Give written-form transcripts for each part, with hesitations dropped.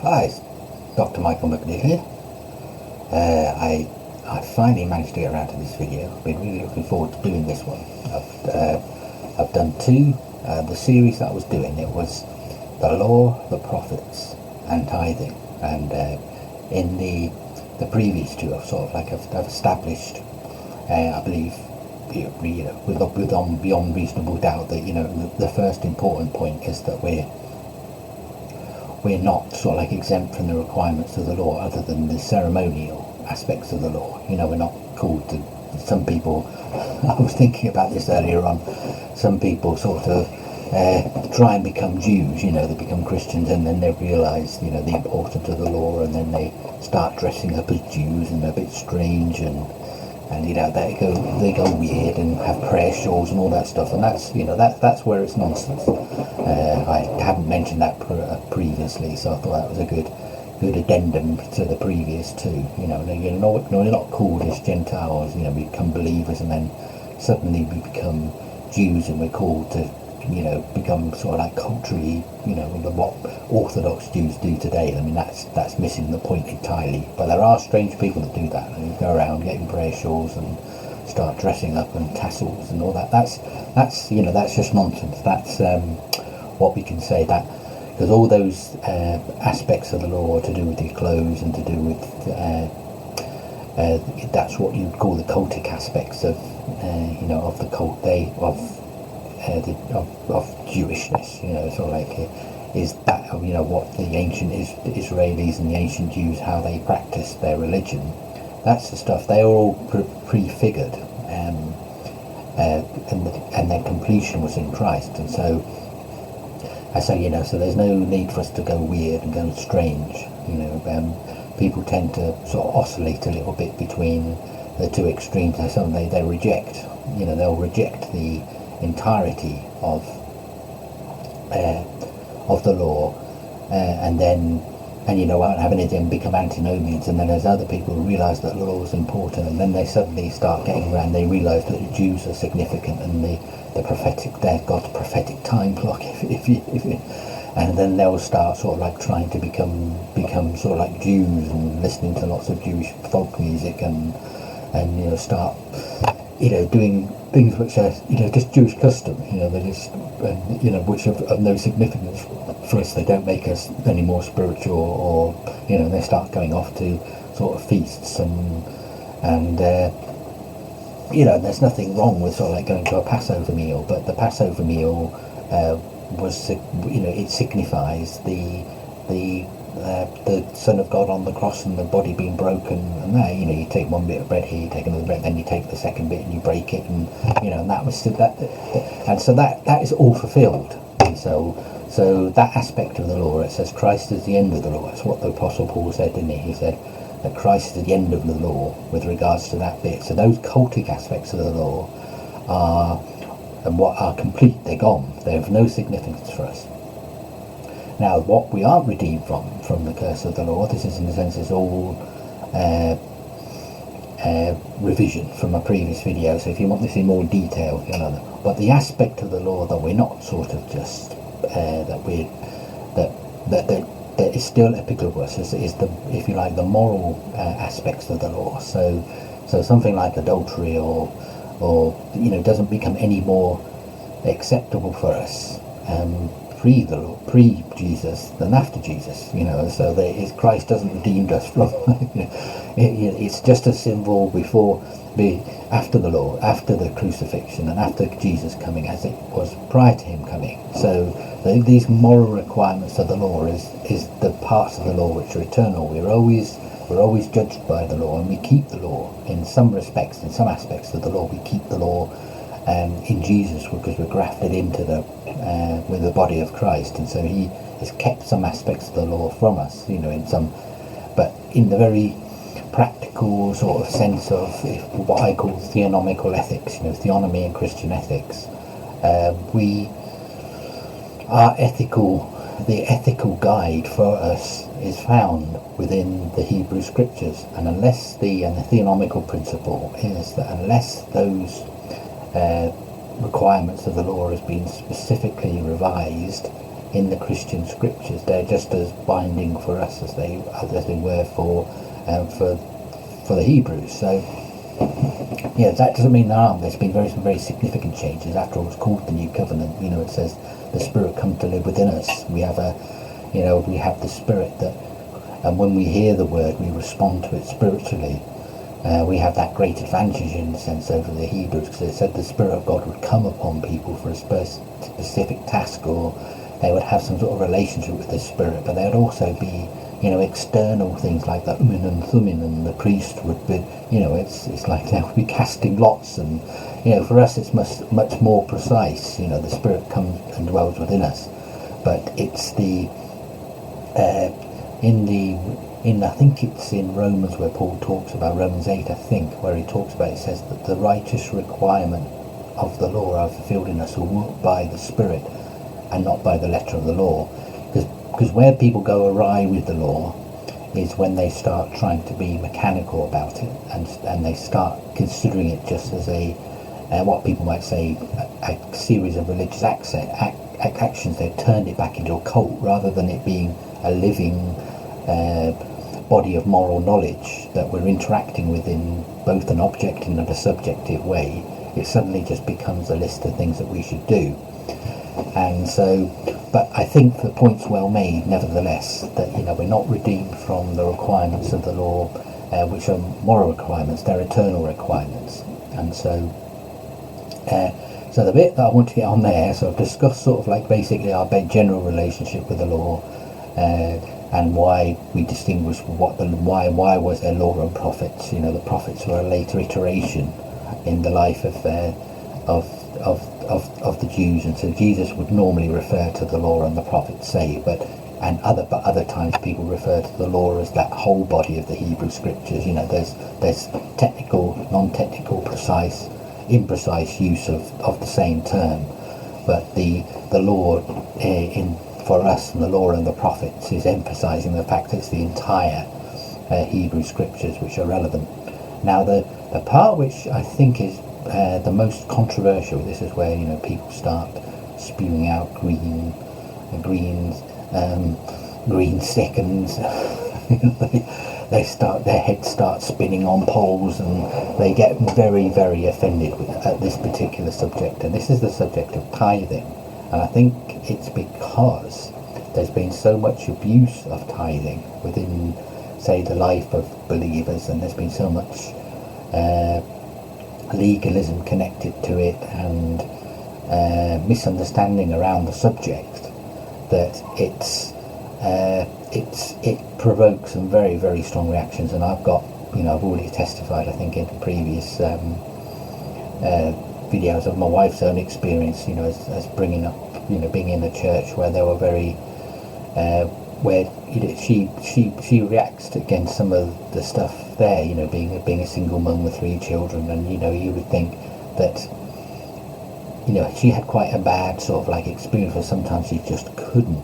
Hi, it's Dr. Michael McNeil here. I finally managed to get around to this video. I've been really looking forward to doing this one. I've done two. The series that I was doing, it was the law, the prophets, and tithing. And in the previous two, I've established, I believe, beyond reasonable doubt that the first important point is that we're not sort of like exempt from the requirements of the law, other than the ceremonial aspects of the law. We're not called to. Some people, I was thinking about this earlier on, some people sort of try and become Jews, they become Christians, and then they realise, the importance of the law, and then they start dressing up as Jews, and they're a bit strange, and they go weird and have prayer shawls and all that stuff, and that's where it's nonsense. I haven't mentioned that previously, so I thought that was a good addendum to the previous two. We're not called as Gentiles. We become believers, and then suddenly we become Jews, and we're called to become sort of like culturally, what Orthodox Jews do today. I mean, that's missing the point entirely. But there are strange people that do that, and go around getting prayer shawls and start dressing up and tassels and all that. That's just nonsense. That's what we can say, that because all those aspects of the law are to do with your clothes and to do with that's what you'd call the cultic aspects of of the cult of Jewishness. Sort of like is that what the ancient Israelis and the ancient Jews, how they practiced their religion. That's the stuff. They are all prefigured, and their completion was in Christ. And so so there's no need for us to go weird and go strange. People tend to sort of oscillate a little bit between the two extremes. So they reject, they'll reject the entirety of the law, and won't have any of them become antinomians. And then there's other people who realise that the law is important, and then they suddenly start getting around. They realise that the Jews are significant, and the prophetic, they're God's prophetic time clock. If you, and then they'll start sort of like trying to become sort of like Jews, and listening to lots of Jewish folk music, and start doing things which are just Jewish custom. They just which have no significance for us. They don't make us any more spiritual, or they start going off to sort of feasts, and there's nothing wrong with sort of like going to a Passover meal, but the Passover meal was it signifies the Son of God on the cross, and the body being broken, and there you take one bit of bread here, you take another bread, then you take the second bit and you break it, and and that was that, and so that is all fulfilled. And so that aspect of the law, it says Christ is the end of the law. That's what the Apostle Paul said, didn't he? He said that Christ is the end of the law with regards to that bit. So those cultic aspects of the law are complete. They're gone. They have no significance for us. Now, what we are redeemed from the curse of the law, this is in a sense is all revision from a previous video. So if you want this in more detail, but the aspect of the law that we're not sort of just that is still applicable to us is the, if you like, the moral aspects of the law. So something like adultery or doesn't become any more acceptable for us pre-Jesus than after Jesus. So Christ doesn't redeem us from it's just a symbol after the law, after the crucifixion, and after Jesus coming, as it was prior to him coming. So these moral requirements of the law is the parts of the law which are eternal. We're always judged by the law, and we keep the law in some respects. In some aspects of the law, we keep the law in Jesus, because we're grafted into with the body of Christ, and so he has kept some aspects of the law from us, in some, but in the very practical sort of sense of what I call theonomical ethics, theonomy and Christian ethics. The ethical guide for us is found within the Hebrew Scriptures, and unless the theonomical principle is that unless those requirements of the law has been specifically revised in the Christian scriptures. They're just as binding for us as they were for the Hebrews. So yeah, that doesn't mean there aren't. There's been some very significant changes. After all, it's called the New Covenant. It says the Spirit comes to live within us. We have we have the Spirit that, and when we hear the word, we respond to it spiritually. We have that great advantage in a sense over the Hebrews, because it said the Spirit of God would come upon people for a specific task, or they would have some sort of relationship with the Spirit, but there would also be external things like the Urim and Thummim, and the priest would be, it's like they would be casting lots, and for us it's much more precise. The Spirit comes and dwells within us, but it's the I think it's in Romans where Paul talks about, Romans 8 I think, where he talks about, it says that the righteous requirement of the law are fulfilled in us who walk by the Spirit and not by the letter of the law. Because where people go awry with the law is when they start trying to be mechanical about it, and they start considering it just as a what people might say a series of religious actions. They've turned it back into a cult rather than it being a living body of moral knowledge that we're interacting with in both an objective and a subjective way. It suddenly just becomes a list of things that we should do. And so, but I think the point's well made nevertheless, that we're not redeemed from the requirements of the law, which are moral requirements. They're eternal requirements. And so so the bit that I want to get on there, so I've discussed sort of like basically our general relationship with the law, and why we distinguish why was there law and prophets. The prophets were a later iteration in the life of the Jews, and so Jesus would normally refer to the law and the prophets, but other times people refer to the law as that whole body of the Hebrew scriptures. There's technical, non-technical, precise, imprecise use of the same term, but the law for us, and the law and the prophets, is emphasizing the fact that it's the entire Hebrew scriptures which are relevant. Now the part which I think is the most controversial, this is where people start spewing out green seconds. Their heads start spinning on poles, and they get very, very offended at this particular subject. And this is the subject of tithing. And I think it's because there's been so much abuse of tithing within, say, the life of believers, and there's been so much legalism connected to it, and misunderstanding around the subject, that it provokes some very, very strong reactions. And I've got, I've already testified, I think, in previous videos of my wife's own experience, as bringing up, being in a church where they were very, where she reacts against some of the stuff there, being a single mum with 3 children, and you would think that she had quite a bad sort of like experience where sometimes she just couldn't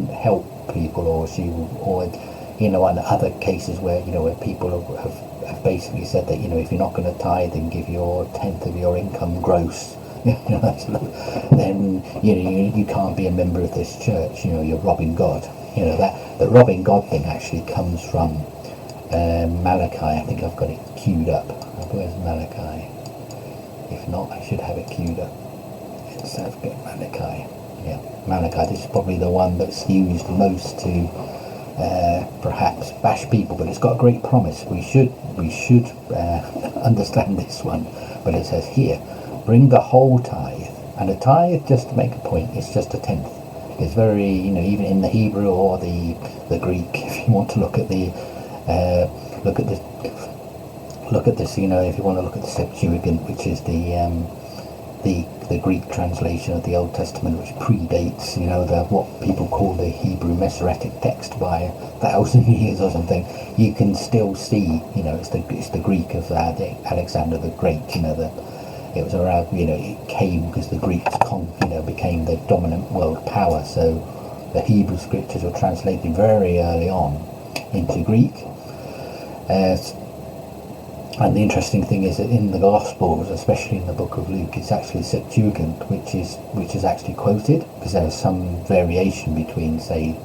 help people, or in other cases where where people have basically said that if you're not going to tithe and give your 10th of your income gross, then you can't be a member of this church. You're robbing God. That the robbing God thing actually comes from Malachi. I think I've got it queued up. Where's Malachi? If not, I should have it queued up. Let's get Malachi. Yeah, Malachi. This is probably the one that's used most to perhaps bash people, but it's got a great promise. We should understand this one. But it says here, bring the whole tithe, and a tithe, just to make a point, it's just a 10th. It's very, even in the Hebrew or the Greek, if you want to look at this, if you want to look at the Septuagint, which is the Greek translation of the Old Testament, which predates, what people call the Hebrew Masoretic text by 1,000 years or something. You can still see, it's the Greek of Alexander the Great. It was around, it came because the Greeks, became the dominant world power. So the Hebrew scriptures were translated very early on into Greek. And the interesting thing is that in the Gospels, especially in the book of Luke, it's actually Septuagint which is actually quoted, because there's some variation between, say,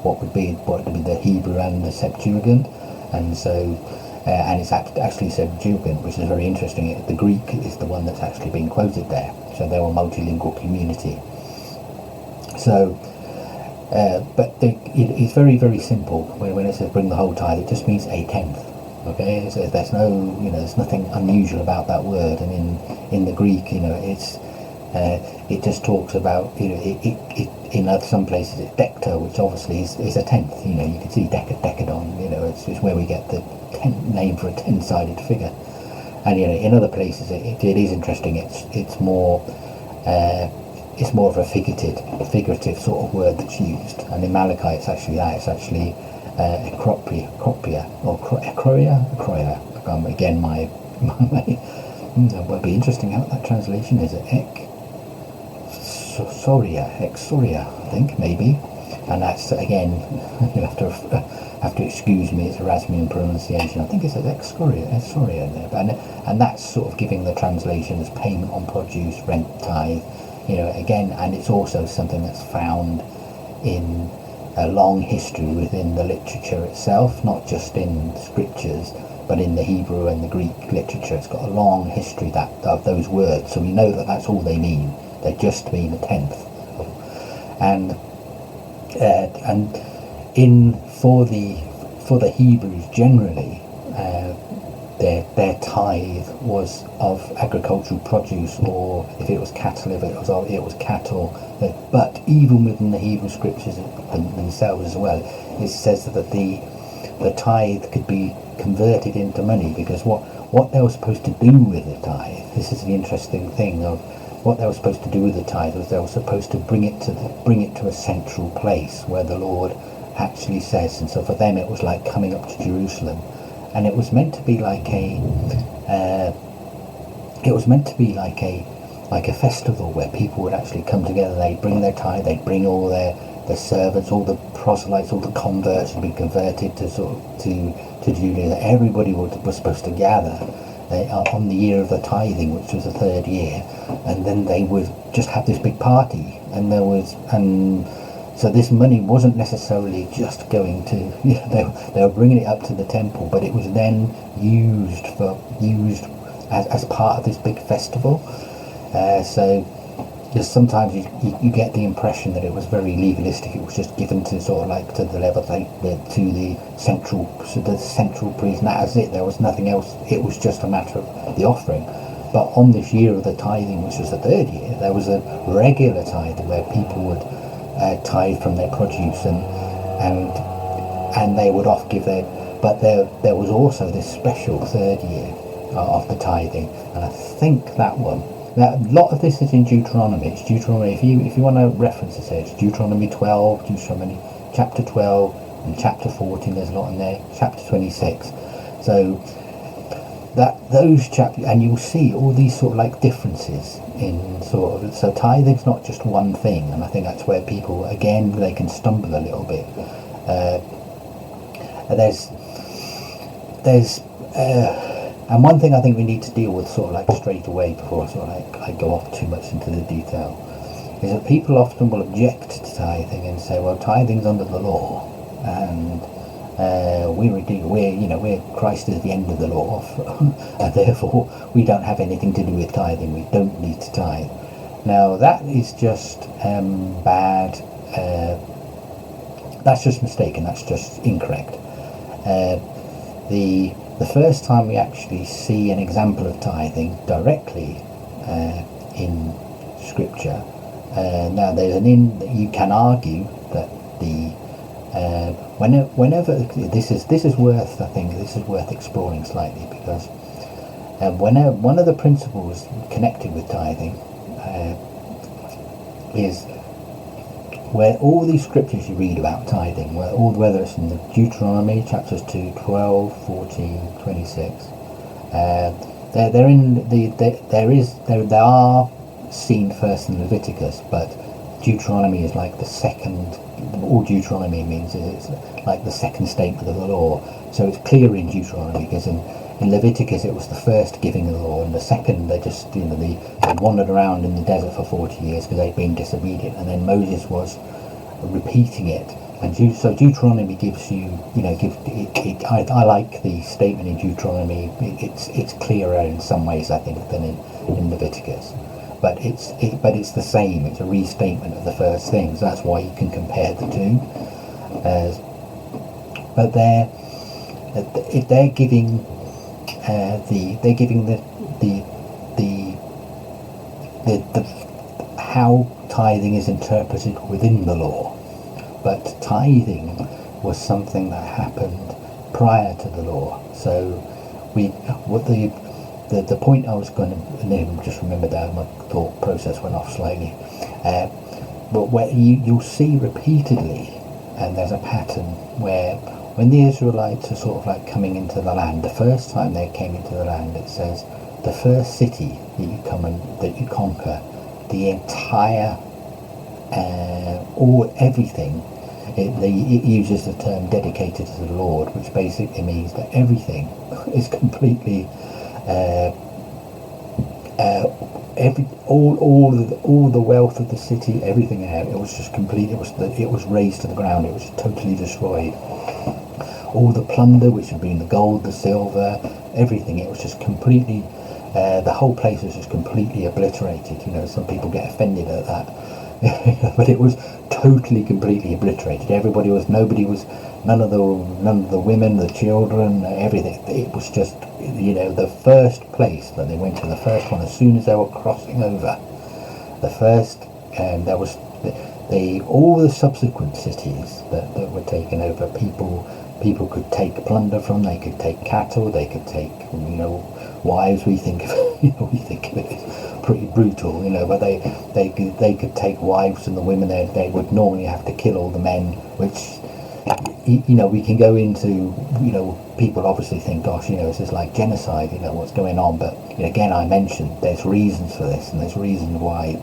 what would be the Hebrew and the Septuagint, and so and it's actually Septuagint, which is very interesting. The Greek is the one that's actually being quoted there, so they were a multilingual community. So, but it's very, very simple. When it says bring the whole tithe, it just means a tenth. Okay, so there's no, there's nothing unusual about that word, and in the Greek, it's it just talks about, it in some places it's decta, which obviously is a tenth. You can see decadon. It's where we get the name for a 10-sided figure. And in other places it is interesting. It's more of a figurative sort of word that's used. And in Malachi, it's actually that. It's actually acropia or acroia. Again, my it would be interesting how that translation is. Exoria, I think, maybe. And that's, again, you'll have to excuse me, it's Erasmian pronunciation. I think it says exoria there, and that's sort of giving the translation as payment on produce, rent, tithe. Again, and it's also something that's found in a long history within the literature itself, not just in scriptures, but in the Hebrew and the Greek literature. It's got a long history of those words, so we know that that's all they mean. They just mean a tenth. And for the Hebrews generally, their tithe was of agricultural produce, or if it was cattle, it was cattle. But even within the Hebrew scriptures themselves as well, it says that the tithe could be converted into money, because what they were supposed to do with the tithe, this is the interesting thing of what they were supposed to do with the tithe, was they were supposed to bring it to a central place where the Lord actually says. And so for them it was like coming up to Jerusalem, and it was meant to be like a festival where people would actually come together. They'd bring their tithe, they'd bring all their servants, all the proselytes, all the converts would be converted to Judaism. Everybody was supposed to gather on the year of the tithing, which was the third year, and then they would just have this big party. And so this money wasn't necessarily just going to, they were bringing it up to the temple, but it was then used as part of this big festival. So just sometimes you get the impression that it was very legalistic. It was just given to sort of like to the level, to the central priest, and that was it. There was nothing else. It was just a matter of the offering. But on this year of the tithing, which was the third year, there was a regular tithing where people would tithe from their produce, and they would off give their. But there was also this special third year of the tithing, and I think that one. Now, a lot of this is in Deuteronomy. It's Deuteronomy. If you want to reference it, it's Deuteronomy 12, Deuteronomy chapter 12, and chapter 14. There's a lot in there. Chapter 26. So those chapters, and you'll see all these sort of like differences in sort of. So tithing's not just one thing, and I think that's where people again they can stumble a little bit. And one thing I think we need to deal with sort of like straight away before I go off too much into the detail is that people often will object to tithing and say, well, tithing's under the law, and we're Christ is the end of the law, and therefore we don't have anything to do with tithing. We don't need to tithe. Now that is just bad. That's just mistaken. That's just incorrect. The first time we actually see an example of tithing directly in Scripture, now there's you can argue that whenever this is worth exploring slightly, because whenever one of the principles connected with tithing is where all these scriptures you read about tithing, whether it's in the Deuteronomy chapters 2, 12, 14, 26, they are seen first in Leviticus, but Deuteronomy is like the second. All Deuteronomy means is it's like the second statement of the law. So it's clear in Deuteronomy, because in Leviticus it was the first giving of the law, and the second they just they wandered around in the desert for 40 years because they'd been disobedient, and then Moses was repeating it. And so Deuteronomy gives you, I like the statement in Deuteronomy. It's clearer in some ways, I think, than in Leviticus. But it's the same. It's a restatement of the first things. That's why you can compare the two. But they're giving the how tithing is interpreted within the law. But tithing was something that happened prior to the law. So the point I was going to just remember that my thought process went off slightly. But where you'll see repeatedly, and there's a pattern where when the Israelites are sort of like coming into the land, the first time they came into the land, it says the first city that you conquer, the entire everything. It uses the term dedicated to the Lord, which basically means that everything is completely all the wealth of the city, everything there, it was just complete. It was razed to the ground. It was totally destroyed. All the plunder, which had been the gold, the silver, everything, it was just completely. The whole place was just completely obliterated. Some people get offended at that, but it was totally, completely obliterated. None of the women, the children, everything. It was just, the first place that they went to, the first one, as soon as they were crossing over, the first, there was all the subsequent cities that were taken over. People could take plunder from. They could take cattle. They could take, wives. We think of it as pretty brutal, but they could take wives, and the women they would normally have to kill all the men, which we can go into. People obviously think, gosh, this is like genocide, what's going on, but again, I mentioned there's reasons for this, and there's reasons why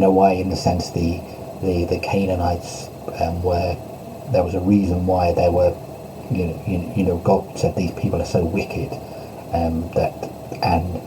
why in the sense the Canaanites there was a reason why they were, God said these people are so wicked, and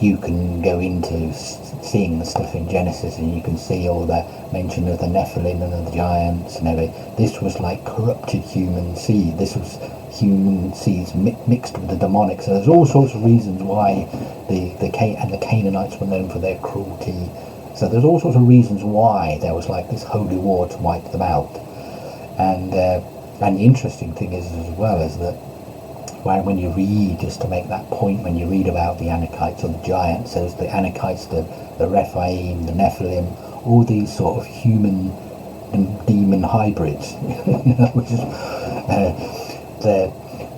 you can go into seeing the stuff in Genesis, and you can see all the mention of the Nephilim and the giants and everything. This was like corrupted human seed. This was human seeds mixed with the demonic. So there's all sorts of reasons why the Canaanites were known for their cruelty. So there's all sorts of reasons why there was like this holy war to wipe them out. And the interesting thing is as well is that when you read, just to make that point, when you read about the Anakites or the giants, there's the Anakites, the Rephaim, the Nephilim, all these sort of human and demon hybrids, which is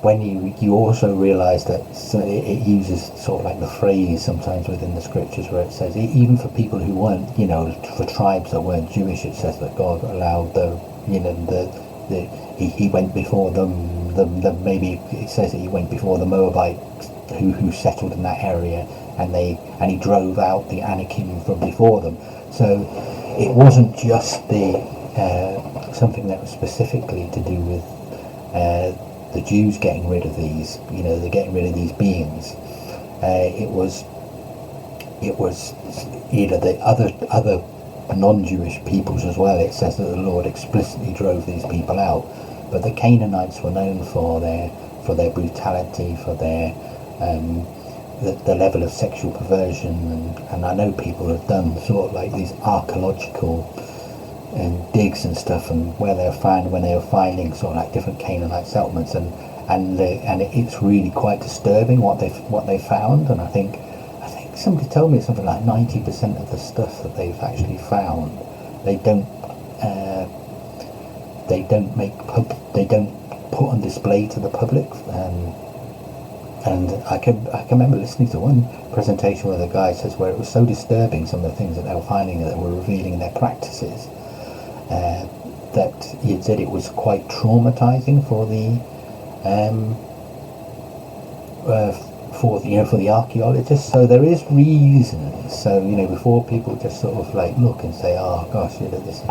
when you also realise that it uses sort of like the phrase sometimes within the scriptures where it says even for people who weren't, for tribes that weren't Jewish, it says that God allowed he went before them. Maybe it says that he went before the Moabites who settled in that area, and he drove out the Anakim from before them. So it wasn't just something that was specifically to do with the Jews getting rid of these, they're getting rid of these beings. It was the other non-Jewish peoples as well. It says that the Lord explicitly drove these people out. But the Canaanites were known for their brutality, for their the level of sexual perversion, and I know people have done sort of like these archaeological digs and stuff, and when they were finding sort of like different Canaanite settlements, and it's really quite disturbing what they found. And I think somebody told me something like 90% of the stuff that they've actually found, they don't put on display to the public. And I can remember listening to one presentation where the guy says where it was so disturbing, some of the things that they were finding, that were revealing in their practices, that he said it was quite traumatizing for the for the archaeologists. So there is reasons. So before people just sort of like look and say, oh gosh, this,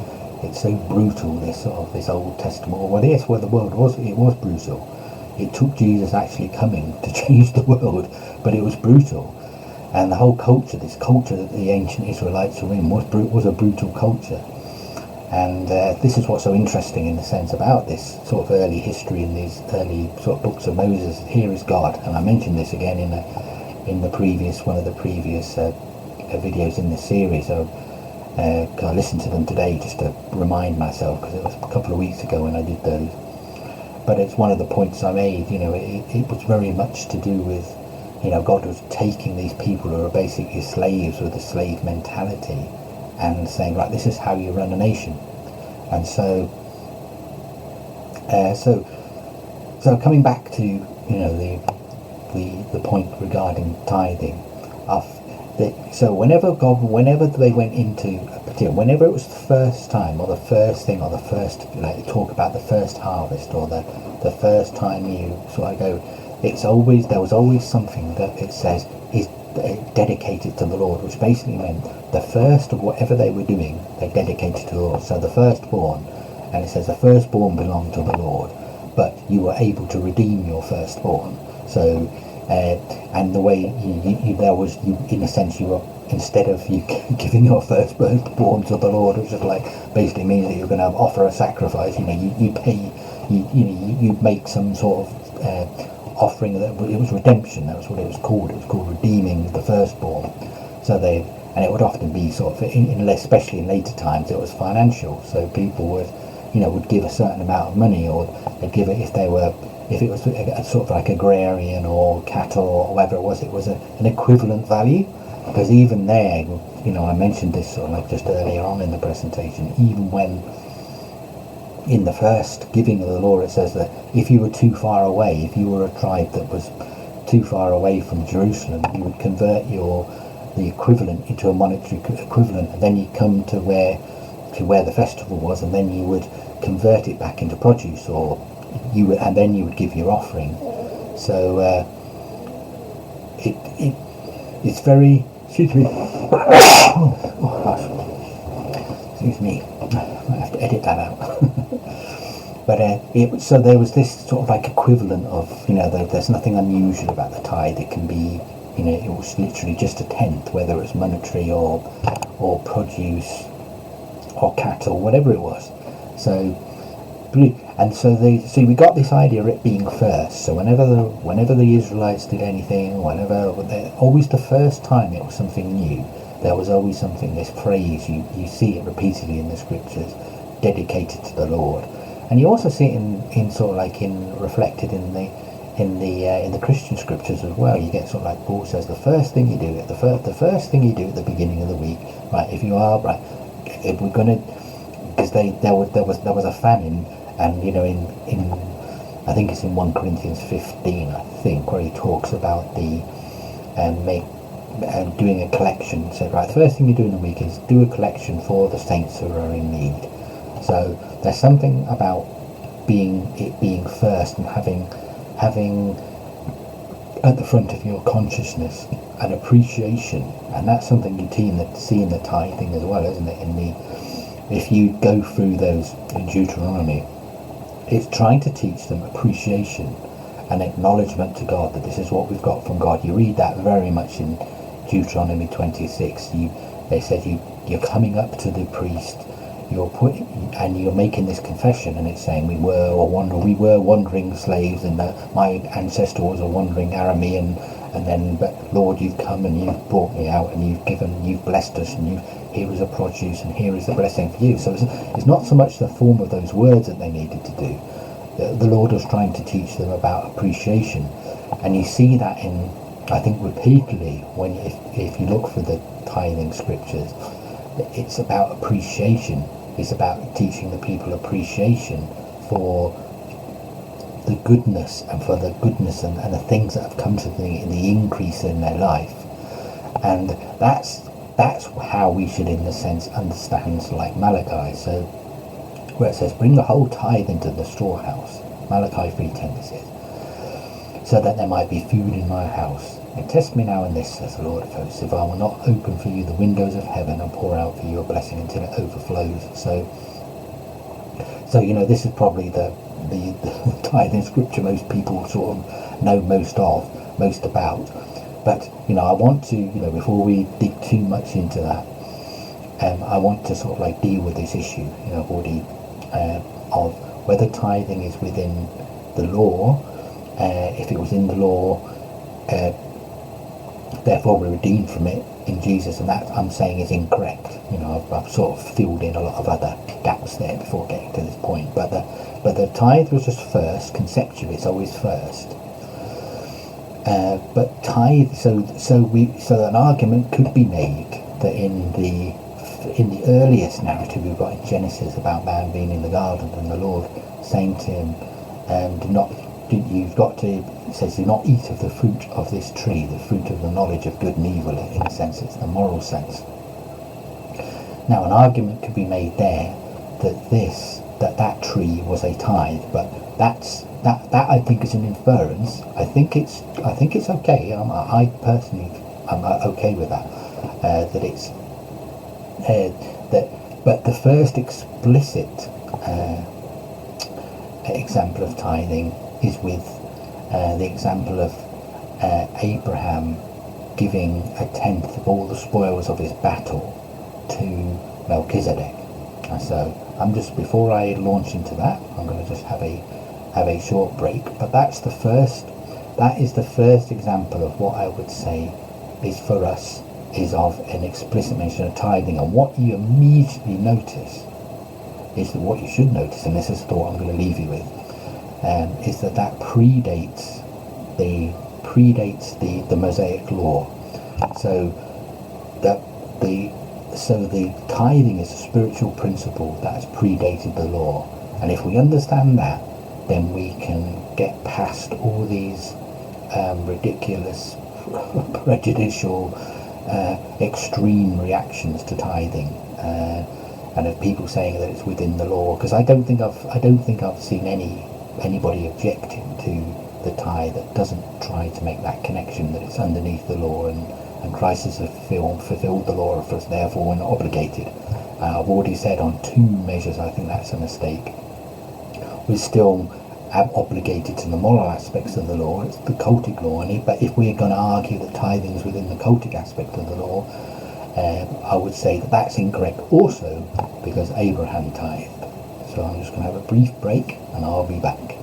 it's so brutal, this Old Testament, or the world was brutal. it took Jesus actually coming to change the world, but it was brutal. And the whole culture, this culture that the ancient Israelites were in, was a brutal culture. And this is what's so interesting in the sense about this sort of early history in these early sort of books of Moses. Here is God, and I mentioned this again in the previous one of the previous videos in this series. So I listened to them today just to remind myself, because it was a couple of weeks ago when I did those. But it's one of the points I made. It was very much to do with, God was taking these people who are basically slaves with a slave mentality and saying, right, this is how you run a nation. And so coming back to the point regarding tithing, so whenever they went into a particular, whenever it was the first time or the first thing or the first, like talk about the first harvest or the first time you sort of go, there was always something that it says is dedicated to the Lord, which basically meant the first of whatever they were doing, they dedicated to the Lord. So the firstborn, and it says the firstborn belonged to the Lord, but you were able to redeem your firstborn. So and the way in a sense, you were, instead of you giving your firstborn to the Lord, which is like basically means that you're going to offer a sacrifice. You pay, you make some sort of offering. That it was redemption. That was what it was called. It was called redeeming the firstborn. And it would often be sort of, especially in later times, it was financial. So people would give a certain amount of money, or they'd give it if it was a sort of like agrarian or cattle or whatever it was an equivalent value. Because even there, I mentioned this sort of like just earlier on in the presentation, even when in the first giving of the law, it says that if you were too far away, if you were a tribe that was too far away from Jerusalem, you would convert the equivalent into a monetary equivalent, and then you come to where the festival was, and then you would convert it back into produce, and then you would give your offering. So it's very, excuse me, oh gosh, excuse me, I have to edit that out. But so there was this sort of like equivalent of, there's nothing unusual about the tithe. It can be, it was literally just a tenth, whether it's monetary or produce or cattle, whatever it was. So we got this idea of it being first. So whenever the Israelites did anything, always the first time it was something new, there was always something, this phrase, you see it repeatedly in the scriptures, dedicated to the Lord. And you also see it in sort of like reflected in the Christian scriptures as well. You get sort of like Paul says, the first thing you do at the beginning of the week, right? If we're going to, because there was a famine, and in I think it's in 1 Corinthians 15, I think, where he talks about doing a collection. So right, the first thing you do in the week is do a collection for the saints who are in need. So there's something about being first and having at the front of your consciousness an appreciation, and that's something you see in the tithing as well, isn't it? If you go through those in Deuteronomy, it's trying to teach them appreciation and acknowledgement to God, that this is what we've got from God. You read that very much in Deuteronomy 26. They said you're coming up to the priest, you're making this confession, and it's saying we were wandering slaves, and my ancestor was a wandering Aramean, but Lord, you've come and you've brought me out, and you've blessed us, and here is a produce, and here is the blessing for you. So it's not so much the form of those words that they needed to do. The Lord was trying to teach them about appreciation, and you see that I think repeatedly if you look for the tithing scriptures. It's about appreciation. It's about teaching the people appreciation for the goodness and the things that have come to the increase in their life. And that's how we should, in a sense, understand like Malachi. So where it says, bring the whole tithe into the storehouse, Malachi 3:10 it says, so that there might be food in my house. And test me now in this, says the Lord of hosts, if I will not open for you the windows of heaven and pour out for you a blessing until it overflows. So this is probably the the tithing scripture most people sort of know most about. But I want to, before we dig too much into that, I want to sort of like deal with this issue, already, of whether tithing is within the law. If it was in the law, therefore we're redeemed from it in Jesus, and that I'm saying is incorrect. I've sort of filled in a lot of other gaps there before getting to this point. But the tithe was just first, conceptually it's always first. But tithe, so an argument could be made that in the earliest narrative we've got in Genesis about man being in the garden and the Lord saying to him, it says, do not eat of the fruit of this tree, the fruit of the knowledge of good and evil, in a sense, it's the moral sense. Now an argument could be made there that tree was a tithe, but that I think is an inference. I think it's okay. I personally am okay with that. That it's but the first explicit example of tithing is with the example of Abraham giving a tenth of all the spoils of his battle to Melchizedek. And so I'm just, before I launch into that, I'm going to just have a short break. But that is the first example of what I would say is for us is of an explicit mention of tithing. And what you immediately notice is that what you should notice, and this is the thought I'm going to leave you with, is that predates the Mosaic law. So the tithing is a spiritual principle that has predated the law, and if we understand that, then we can get past all these ridiculous, prejudicial, extreme reactions to tithing, and of people saying that it's within the law. Because I don't think I've seen anybody objecting to the tithe that doesn't try to make that connection that it's underneath the law, and Christ has fulfilled the law for us, therefore we're not obligated. I've already said on 2 measures I think that's a mistake. We're still obligated to the moral aspects of the law. It's the cultic law, but if we're going to argue that tithing is within the cultic aspect of the law, I would say that that's incorrect also, because Abraham tithed. So I'm just going to have a brief break and I'll be back.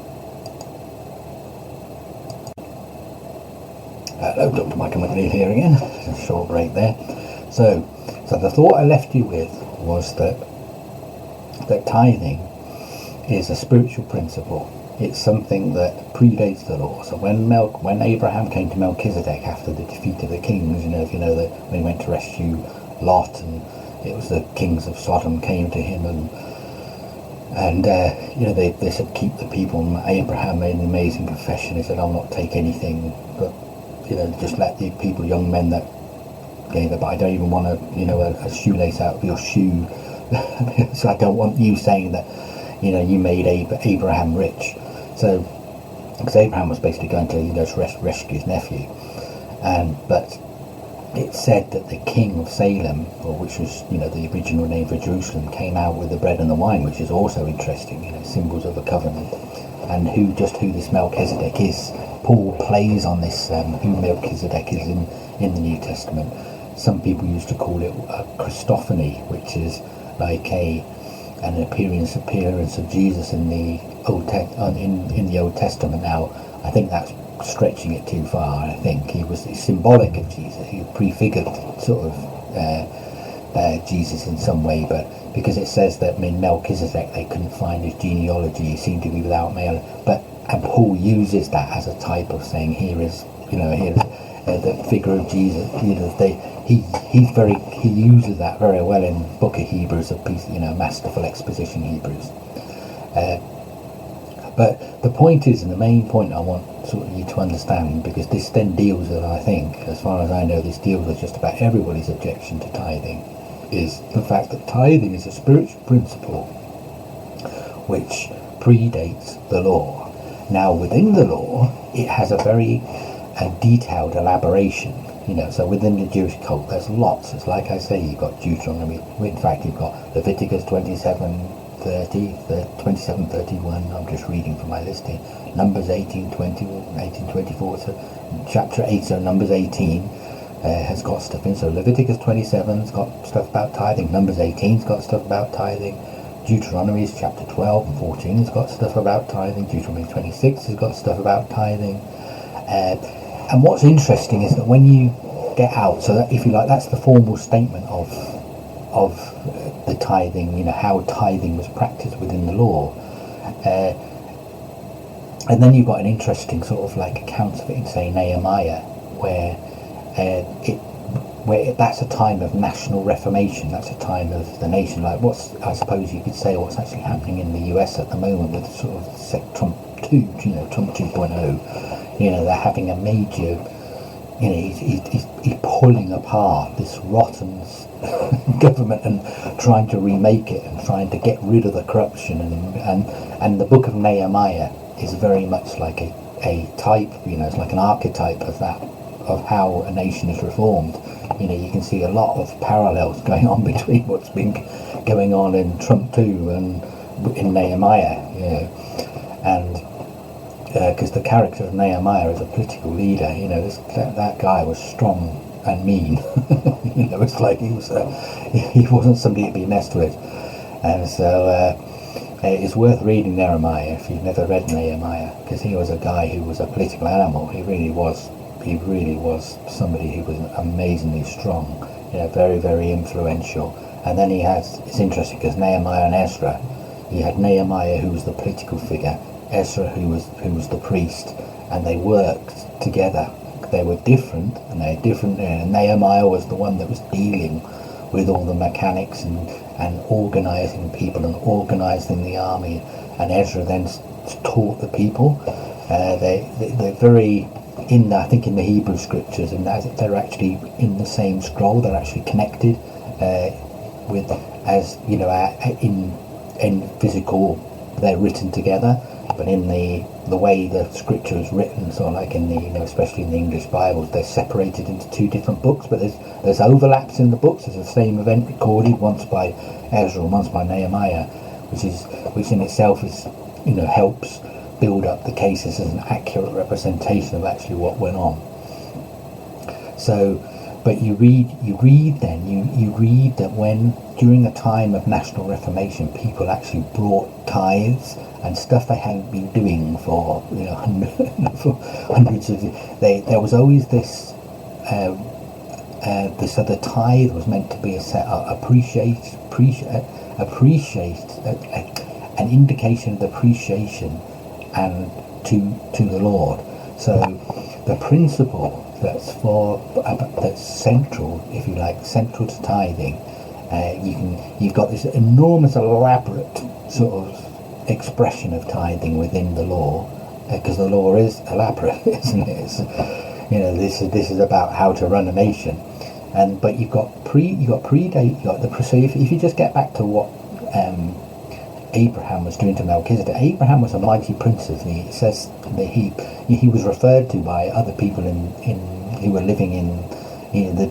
Hello, Dr. Michael McNeil here again. A short break there. So the thought I left you with was that tithing is a spiritual principle. It's something that predates the law. So when Abraham came to Melchizedek after the defeat of the kings, if you know that when he went to rescue Lot, and it was the kings of Sodom came to him, and they said keep the people. And Abraham made an amazing confession. He said, I'll not take anything, but just let the people, young men that gave it, but I don't even want a shoelace out of your shoe. So I don't want you saying that you made Abraham rich. So because Abraham was basically going to rescue his nephew, but it said that the king of Salem, or which was the original name for Jerusalem, came out with the bread and the wine, which is also interesting, symbols of the covenant, and who this Melchizedek is. Paul plays on this, who Melchizedek is in the New Testament. Some people used to call it a Christophony, which is like an appearance of Jesus in the Old Testament. Now, I think that's stretching it too far. I think he was symbolic of Jesus. He prefigured sort of Jesus in some way, but because it says that in Melchizedek they couldn't find his genealogy, he seemed to be without male, and Paul uses that as a type of saying here's the figure of Jesus. He uses that very well in the book of Hebrews, a piece, masterful exposition Hebrews. But the point is, and the main point I want you to understand, because this then deals with, I think, as far as I know, this deals with just about everybody's objection to tithing, is the fact that tithing is a spiritual principle which predates the law. Now, within the law, it has a very detailed elaboration. So within the Jewish cult, there's lots. It's like I say, you've got Deuteronomy. In fact, you've got Leviticus 27, 30, 27, 31. I'm just reading from my list here. Numbers 18, 20, 18, 24. So chapter 8, so Numbers 18 has got stuff in. So Leviticus 27's got stuff about tithing. Numbers 18's got stuff about tithing. Deuteronomy's chapter 12 and 14 has got stuff about tithing. Deuteronomy 26 has got stuff about tithing. And what's interesting is that when you get out, so that, if you like, that's the formal statement of the tithing, how tithing was practiced within the law. And then you've got an interesting sort of like account of it in, say, Nehemiah, where that's a time of national reformation. That's a time of the nation, like I suppose you could say what's actually happening in the US at the moment with sort of Trump 2, Trump 2.0. They're having a major, he's pulling apart this rotten government and trying to remake it and trying to get rid of the corruption, and the book of Nehemiah is very much like a type, it's like an archetype of that, of how a nation is reformed. You can see a lot of parallels going on between what's been going on in Trump 2 and in Nehemiah, and because the character of Nehemiah as a political leader, that guy was strong and mean. It's like he wasn't somebody to be messed with, and so it's worth reading Nehemiah if you've never read Nehemiah, because he was a guy who was a political animal. He really was somebody who was amazingly strong, very, very influential. And then it's interesting because Nehemiah and Ezra, you had Nehemiah who was the political figure, Ezra who was the priest, and they worked together. They were different, and they're different. Nehemiah was the one that was dealing with all the mechanics and organising people and organising the army, and Ezra then taught the people. They're very I think in the Hebrew scriptures, and they're actually in the same scroll. They're actually connected with, as in physical, they're written together, but in the way the scripture is written, so like in the especially in the English Bibles, they're separated into two different books, but there's overlaps in the books. There's the same event recorded, once by Ezra and once by Nehemiah, which in itself is helps build up the cases as an accurate representation of actually what went on. So, but you read that when during the time of national reformation, people actually brought tithes and stuff they hadn't been doing for for hundreds of years. There was always this other tithe was meant to be an indication of the appreciation and to the Lord. So the principle that's central, if you like, central to tithing, you've got this enormous, elaborate sort of expression of tithing within the law, because the law is elaborate, isn't it? This is about how to run a nation, but you've got predate. So if you just get back to what Abraham was doing to Melchizedek. Abraham was a mighty prince. It says that he was referred to by other people who were living in the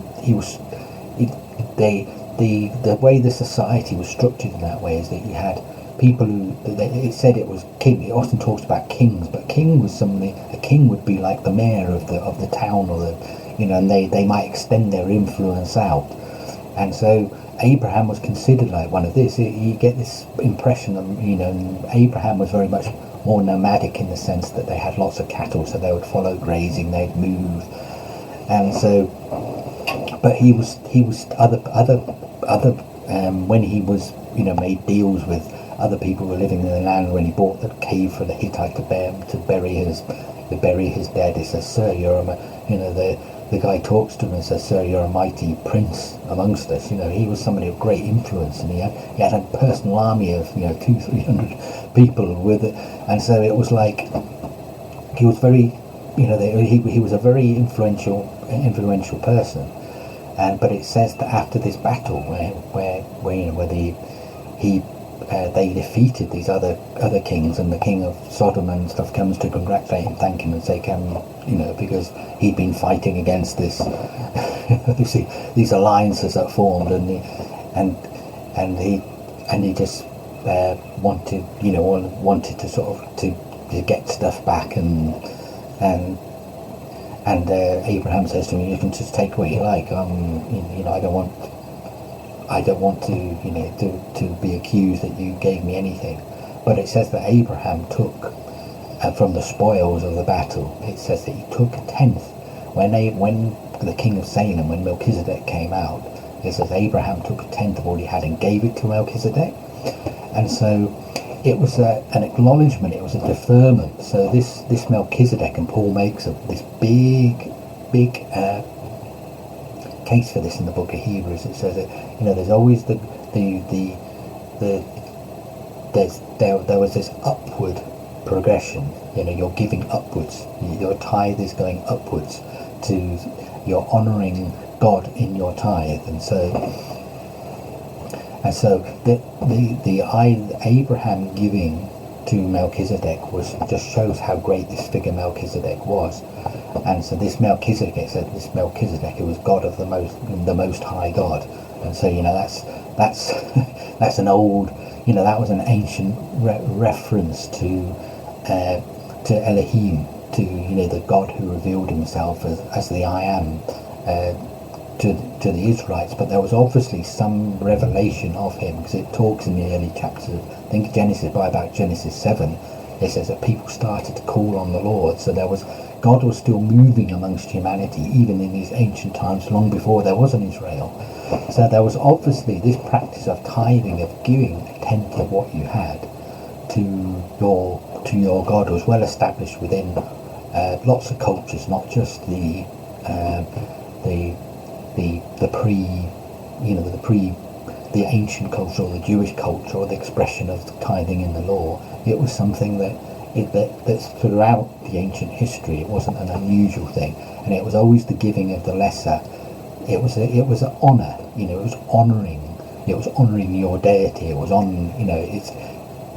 way the society was structured in that way is that you had people who it said it was king. It often talks about kings, but king was somebody. A king would be like the mayor of the town, or and they might extend their influence out, and so Abraham was considered like one of this. You get this impression that Abraham was very much more nomadic in the sense that they had lots of cattle, so they would follow grazing, they'd move, and so. But he was other when he was made deals with other people who were living in the land. When he bought the cave for the Hittite to bury his dead, he says, "Sir, the guy talks to him and says, 'Sir, you're a mighty prince amongst us.'" He was somebody of great influence, and he had a personal army of 200-300 people with it, and so it was like he was very, he was a very influential person, but it says that after this battle, where they defeated these other kings, and the king of Sodom and stuff comes to congratulate him, thank him, and say, because he'd been fighting against this these alliances that formed, and he just wanted to sort of to get stuff back, and Abraham says to him, "You can just take what you like. I don't want to to be accused that you gave me anything." But it says that Abraham took from the spoils of the battle. It says that he took a tenth when the king of Salem, when Melchizedek came out. It says Abraham took a tenth of all he had and gave it to Melchizedek, and so it was an acknowledgement. It was a deferment. So this Melchizedek, and Paul makes this big case for this in the book of Hebrews. It says that there's always there was this upward progression. You're giving upwards. Your tithe is going upwards. You're honouring God in your tithe, and so the Abraham giving to Melchizedek just shows how great this figure Melchizedek was. And so this Melchizedek, it was God of the most high God. And so that's an old, that was an ancient reference to Elohim, to the God who revealed himself as the I Am to the Israelites. But there was obviously some revelation of him, because it talks in the early chapters of, I think, by about Genesis 7, it says that people started to call on the Lord. So God was still moving amongst humanity, even in these ancient times, long before there was an Israel. So there was obviously this practice of tithing, of giving a tenth of what you had to your God, was well established within lots of cultures, not just the ancient culture or the Jewish culture or the expression of tithing in the law. It was something that's throughout the ancient history. It wasn't an unusual thing, and it was always the giving of the lesser. It was an honour. It was honouring. It was honouring your deity. It was it's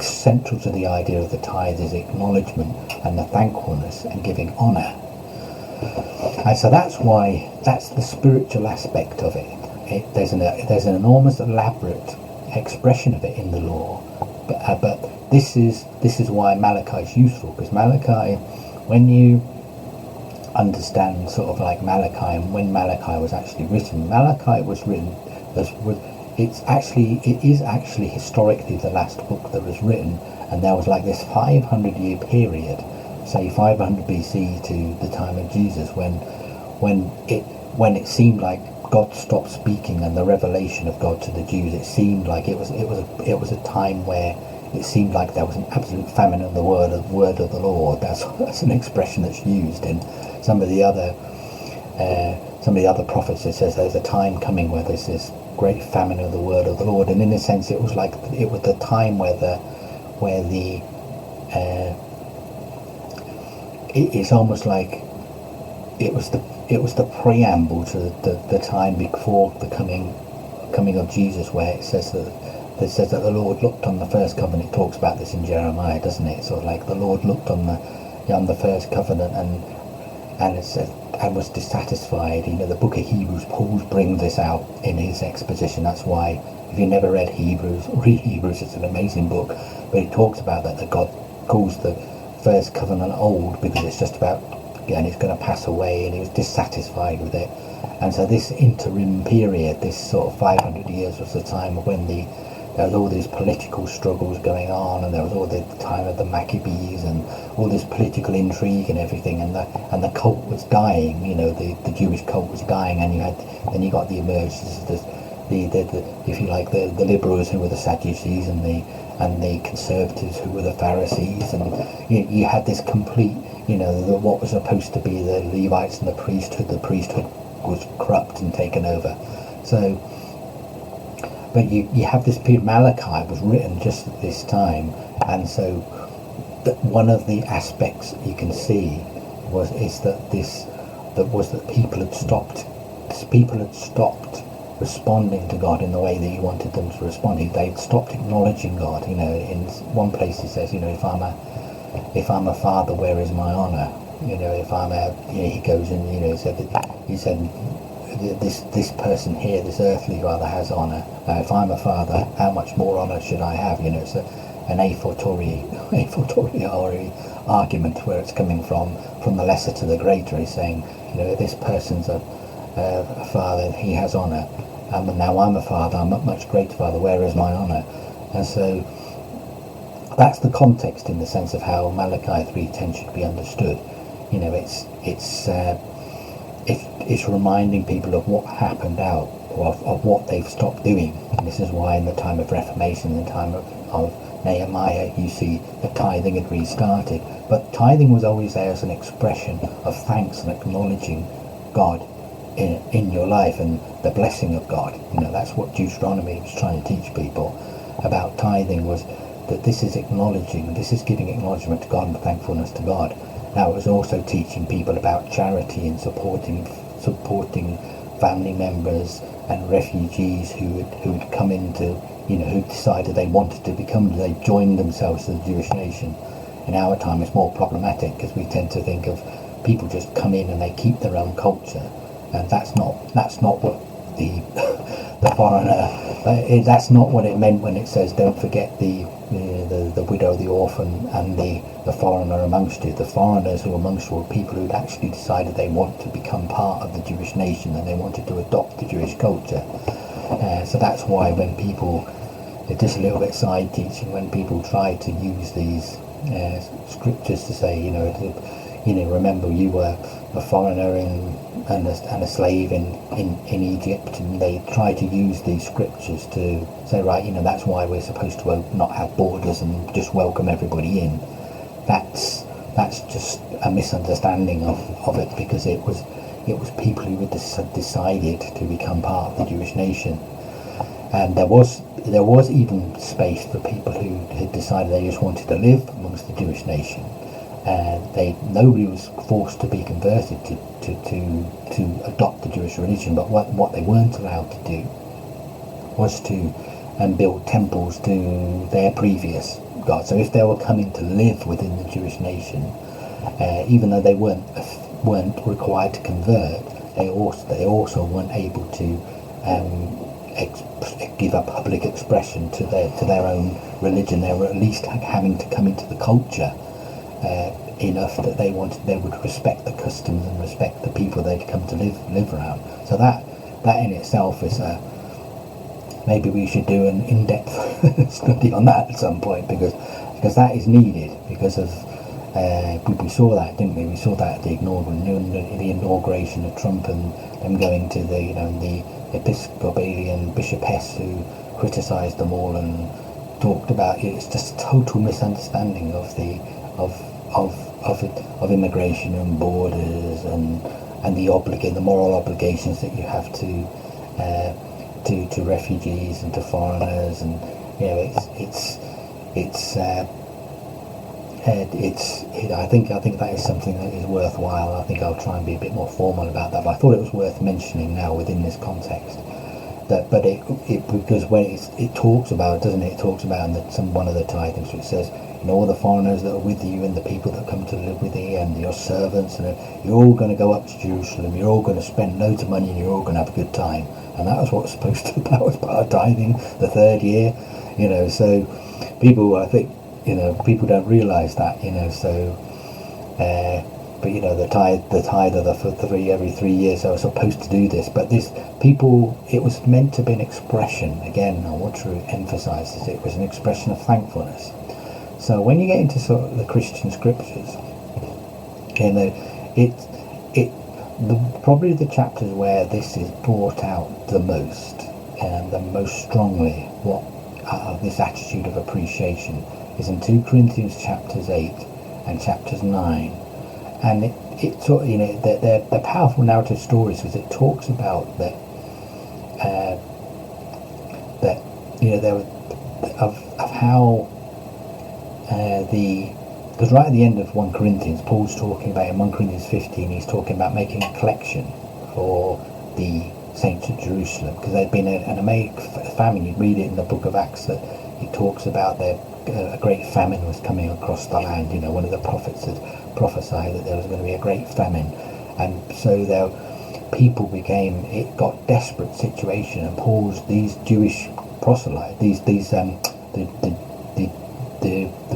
central to the idea of the tithe is acknowledgement and the thankfulness and giving honour. And so that's the spiritual aspect of it. There's an enormous elaborate expression of it in the law, but this is why Malachi is useful, because Malachi, when you understand sort of like Malachi and when Malachi was actually written, Malachi was written it is actually historically the last book that was written, and there was like this 500-year period, say 500 BC to the time of Jesus, when it seemed like God stopped speaking, and the revelation of God to the Jews, it seemed like it was a time where it seemed like there was an absolute famine in the word of the Lord. That's an expression that's used in some of the other prophets. It says there's a time coming where there's this great famine of the word of the Lord, and in a sense it was the time it's almost like it was the preamble to the time before the coming of Jesus, where it says that the Lord looked on the first covenant. It talks about this in Jeremiah, doesn't it? Sort of like the Lord looked on the first covenant and it said, and was dissatisfied. The book of Hebrews, Paul brings this out in his exposition. That's why, if you never read Hebrews, read Hebrews. It's an amazing book, but it talks about that God calls the first covenant old because it's just about, and it's going to pass away, and he was dissatisfied with it. And so this interim period, this sort of 500 years, was the time when there was all these political struggles going on, and there was all the time of the Maccabees and all this political intrigue and everything, and the cult was dying. The Jewish cult was dying, and you got the emergence of if you like, the liberals who were the Sadducees, and the conservatives who were the Pharisees, and you had this complete, what was supposed to be the Levites and the priesthood was corrupt and taken over. So, but you have this period. Malachi was written just at this time, and so one of the aspects you can see is that people had stopped responding to God in the way that he wanted them to respond. They'd stopped acknowledging God. In one place he says, if I'm a father, where is my honor? If I'm he goes in, he said this person here, this earthly father, has honour. If I'm a father, how much more honour should I have? It's an a fortiori argument where it's coming from the lesser to the greater. He's saying, if this person's a father, he has honour. And now I'm a father, I'm a much greater father, where is my honour? And so that's the context in the sense of how Malachi 3:10 should be understood. It's reminding people of what happened out, of what they've stopped doing. And this is why in the time of reformation, in the time of Nehemiah, you see the tithing had restarted. But tithing was always there as an expression of thanks and acknowledging God in your life and the blessing of God. That's what Deuteronomy was trying to teach people about tithing, was that this is giving acknowledgement to God and thankfulness to God. Now it was also teaching people about charity and supporting family members and refugees who had come into, who decided they wanted to they joined themselves to the Jewish nation. In our time it's more problematic because we tend to think of people just come in and they keep their own culture, and that's not what the foreigner, that's not what it meant when it says don't forget the widow, the orphan, and the foreigner amongst you. The foreigners who were amongst you were people who'd actually decided they want to become part of the Jewish nation and they wanted to adopt the Jewish culture. So that's why when people, just a little bit side teaching, when people try to use these scriptures to say, remember you were a foreigner and a slave in Egypt, and they try to use these scriptures to say, right, that's why we're supposed to not have borders and just welcome everybody in. That's just a misunderstanding of it, because it was people who had decided to become part of the Jewish nation, and there was even space for people who had decided they just wanted to live amongst the Jewish nation. Nobody was forced to be converted to adopt the Jewish religion, but what they weren't allowed to do was to build temples to their previous god. So if they were coming to live within the Jewish nation, even though they weren't required to convert, they also weren't able to give a public expression to their own religion. They were at least having to come into the culture enough that they would respect the customs and respect the people they'd come to live around. So that in itself is maybe we should do an in-depth study on that at some point, because that is needed, because of we saw that, didn't we? We saw that at the inauguration of Trump, and them going to the Episcopalian bishopess who criticised them all and talked about it. It's just a total misunderstanding of immigration and borders and the moral obligations that you have to refugees and to foreigners, and I think that is something that is worthwhile. I think I'll try and be a bit more formal about that, but I thought it was worth mentioning now within this context. Because when it talks about, doesn't it? It talks about in one of the tithings, which says, all the foreigners that are with you and the people that come to live with you and your servants, and you're all going to go up to Jerusalem, you're all going to spend loads of money and you're all going to have a good time. And that was what's supposed to, that was part of tithing, the third year, so people, I think, people don't realise that, but the tithe of every 3 years, I was supposed to do this, but it was meant to be an expression. Again, I want to emphasise this, it was an expression of thankfulness. So when you get into sort of the Christian scriptures, probably the chapters where this is brought out the most and the most strongly, this attitude of appreciation, is in 2 Corinthians chapters 8 and chapters 9, and it sort of, they're powerful narrative stories, because it talks about that of how because right at the end of 1 Corinthians, Paul's talking about, in 1 Corinthians 15, he's talking about making a collection for the saints of Jerusalem, because there'd been an Aramaic famine. You read it in the book of Acts that he talks about a great famine was coming across the land. One of the prophets had prophesied that there was going to be a great famine, and so it got desperate situation, and these Jewish proselytes, the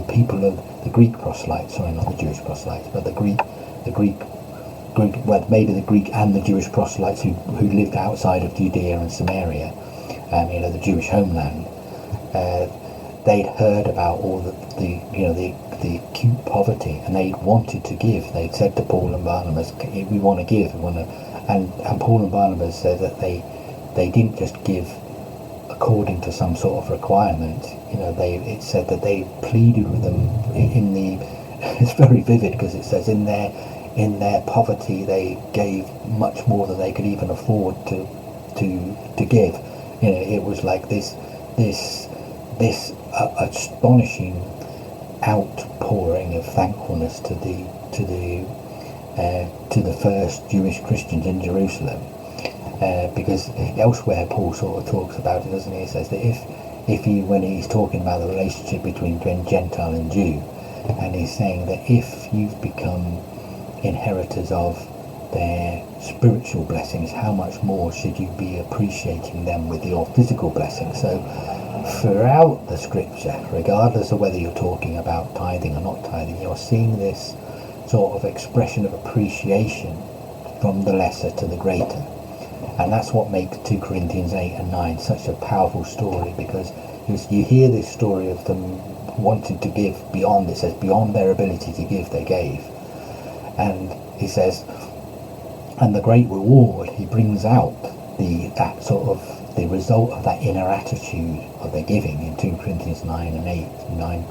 people of the Greek proselytes, sorry, not the Jewish proselytes, but the Greek, well, maybe the Greek and the Jewish proselytes who lived outside of Judea and Samaria, the Jewish homeland. They'd heard about all the acute poverty, and they wanted to give. They'd said to Paul and Barnabas, "We want to give. We want to," and Paul and Barnabas said that they didn't just give according to some sort of requirement. It said that they pleaded with them in the. It's very vivid because it says in their poverty they gave much more than they could even afford to give. It was like this astonishing outpouring of thankfulness to the first Jewish Christians in Jerusalem, because elsewhere Paul sort of talks about it, doesn't he? He says that when he's talking about the relationship between Gentile and Jew, and he's saying that if you've become inheritors of their spiritual blessings, how much more should you be appreciating them with your physical blessings? So throughout the scripture, regardless of whether you're talking about tithing or not tithing, you're seeing this sort of expression of appreciation from the lesser to the greater. And that's what makes 2 Corinthians 8 and 9 such a powerful story, because you hear this story of them wanting to give beyond, it says, beyond their ability to give, they gave. And he says, and the great reward, he brings out that sort of the result of that inner attitude of their giving in 2 Corinthians 9 and 8,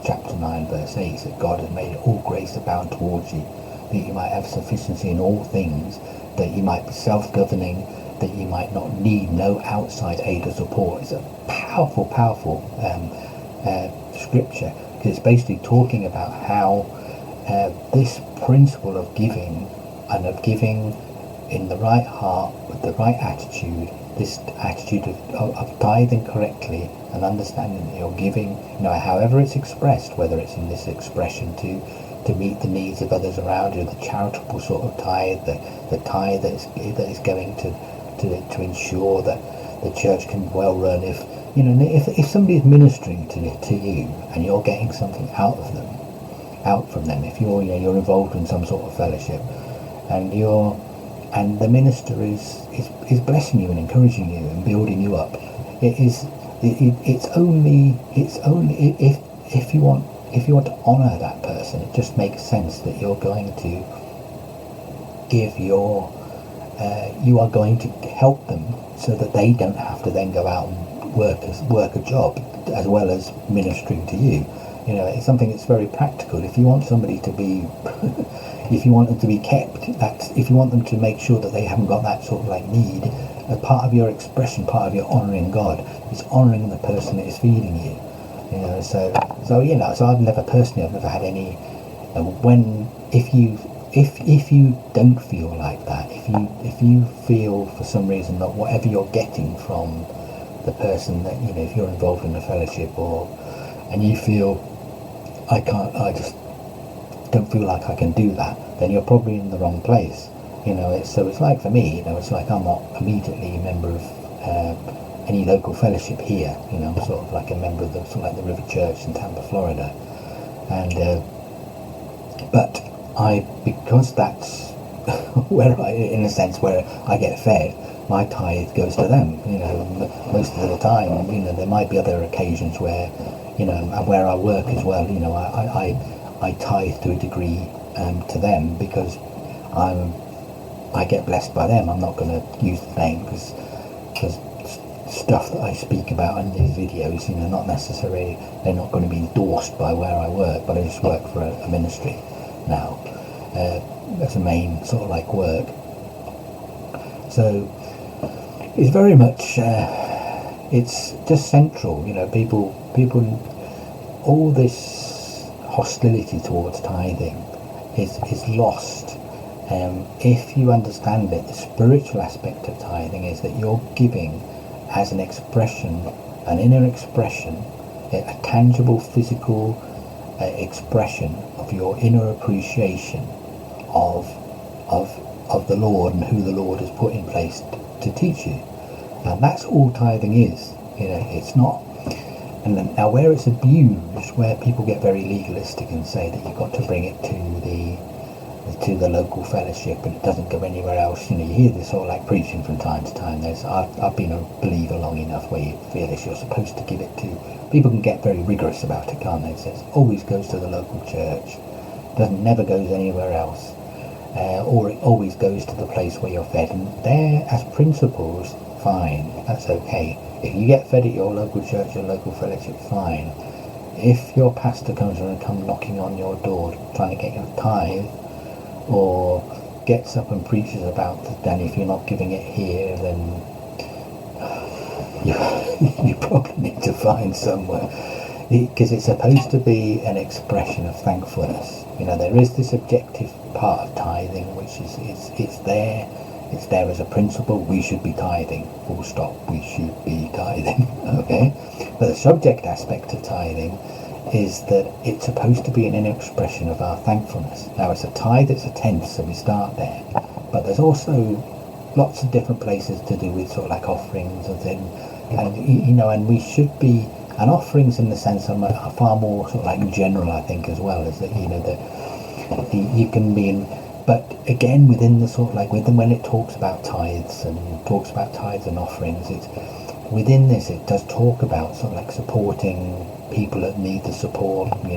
chapter 9 verse 8, that God has made all grace abound towards you, that you might have sufficiency in all things, that you might be self-governing, that you might not need no outside aid or support. It's a powerful scripture, because it's basically talking about how this principle of giving, and of giving in the right heart with the right attitude, this attitude of tithing correctly and understanding that you're giving, however it's expressed, whether it's in this expression to meet the needs of others around you, the charitable sort of tithe, the tithe that is going to ensure that the church can well run. If somebody is ministering to you and you're getting something out from them, if you're involved in some sort of fellowship, and the minister is blessing you and encouraging you and building you up, it's only if you want to honour that person, it just makes sense that you're going to give you are going to help them so that they don't have to then go out and work a job as well as ministering to you. It's something that's very practical. If you want somebody to be if you want them to be kept, if you want them to make sure that they haven't got that sort of need, a part of your expression, part of your honouring God, is honouring the person that is feeding you. So I've never had any. If you don't feel like that, if you feel for some reason that whatever you're getting from the person that if you're involved in a fellowship, and you feel I just don't feel like I can do that, then you're probably in the wrong place. It's like for me, it's like I'm not immediately a member of any local fellowship here. I'm sort of like a member of the River Church in Tampa, Florida, and but because that's where in a sense where I get fed, my tithe goes to them. Most of the time, there might be other occasions where, where I work as well. I tithe to a degree to them, because I get blessed by them. I'm not going to use the name because stuff that I speak about in these videos, not necessarily, they're not going to be endorsed by where I work, but I just work for a ministry now as a main sort of work. So it's very much it's just central. People all this hostility towards tithing is lost if you understand it. The spiritual aspect of tithing is that you're giving as an expression, an inner expression, a tangible physical expression of your inner appreciation of of the Lord and who the Lord has put in place to teach you. And that's all tithing is. It's not. And then, now where it's abused, where people get very legalistic and say that you've got to bring it to the local fellowship and it doesn't go anywhere else. You hear this sort of like preaching from time to time. I've been a believer long enough where you feel as you're supposed to give it to. People can get very rigorous about it, can't they? It says always goes to the local church, never goes anywhere else, or it always goes to the place where you're fed. And there, as principles, fine, that's okay. If you get fed at your local church, your local fellowship, fine. If your pastor comes and come knocking on your door trying to get your tithe, or gets up and preaches about that, then if you're not giving it here, then you probably need to find somewhere, because it's supposed to be an expression of thankfulness. There is this objective part of tithing, which is it's there as a principle. We should be tithing, full stop. We should be tithing. Okay, but the subject aspect of tithing is that it's supposed to be an expression of our thankfulness. Now, it's a tithe, it's a tenth, so we start there. But there's also lots of different places to do with sort of like offerings and things, and we should be. And offerings, in the sense, are far more sort of like general, I think, as well, is that that you can be in. But again, within the sort of like when it talks about tithes and offerings, it's within this. It does talk about sort of like supporting people that need the support, and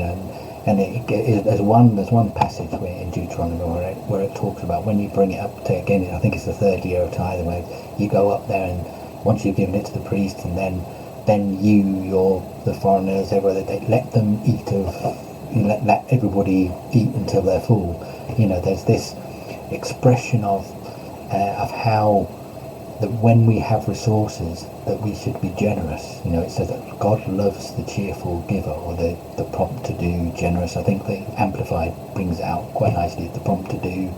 there's one passage where in Deuteronomy where it talks about when you bring it up to, again, I think it's the third year of tithing, where you go up there and once you've given it to the priest, and then the foreigners, everywhere, they let them eat let everybody eat until they're full. There's this expression of how that when we have resources, that we should be generous. It says that God loves the cheerful giver, or the prompt to do generous. I think the Amplified brings it out quite nicely. The prompt to do,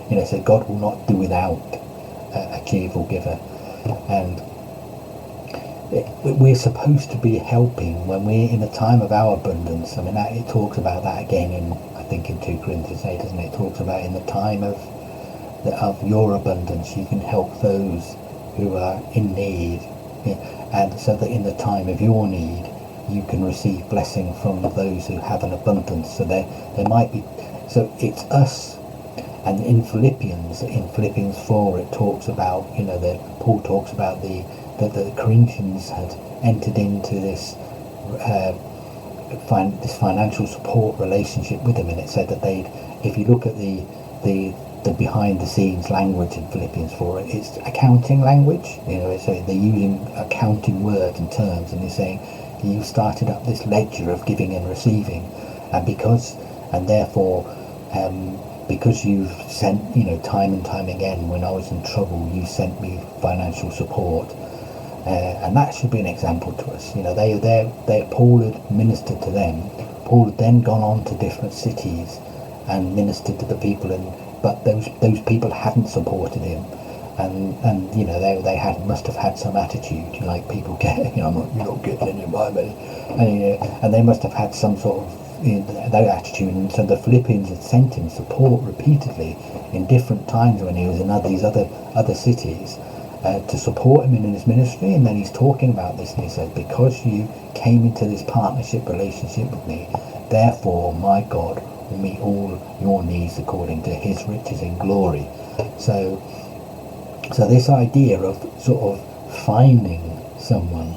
it says God will not do without a cheerful giver, and we're supposed to be helping when we're in a time of our abundance. I mean, it talks about that again in, I think, in 2 Corinthians 8, doesn't it? It talks about in the time of your abundance, you can help those who are in need, and so that in the time of your need, you can receive blessing from those who have an abundance. So there might be. So it's us. And in Phillipians 4, it talks about, that Paul talks about that the Corinthians had entered into this financial support relationship with him, and it said that if you look at the behind the scenes language in Philippians 4, it's accounting language. So they're using accounting words and terms, and they're saying you started up this ledger of giving and receiving, and therefore because you've sent, time and time again, when I was in trouble, you sent me financial support. And that should be an example to us. Paul had ministered to them. Paul had then gone on to different cities and ministered to the people, but those people hadn't supported him, and they must have had some attitude, like people get. You're not getting any of my money, and they must have had some sort of that attitude. And so the Philippians had sent him support repeatedly in different times when he was in these other cities. To support him in his ministry. And then he's talking about this, and he said, because you came into this partnership relationship with me, therefore my God will meet all your needs according to his riches in glory. So this idea of sort of finding someone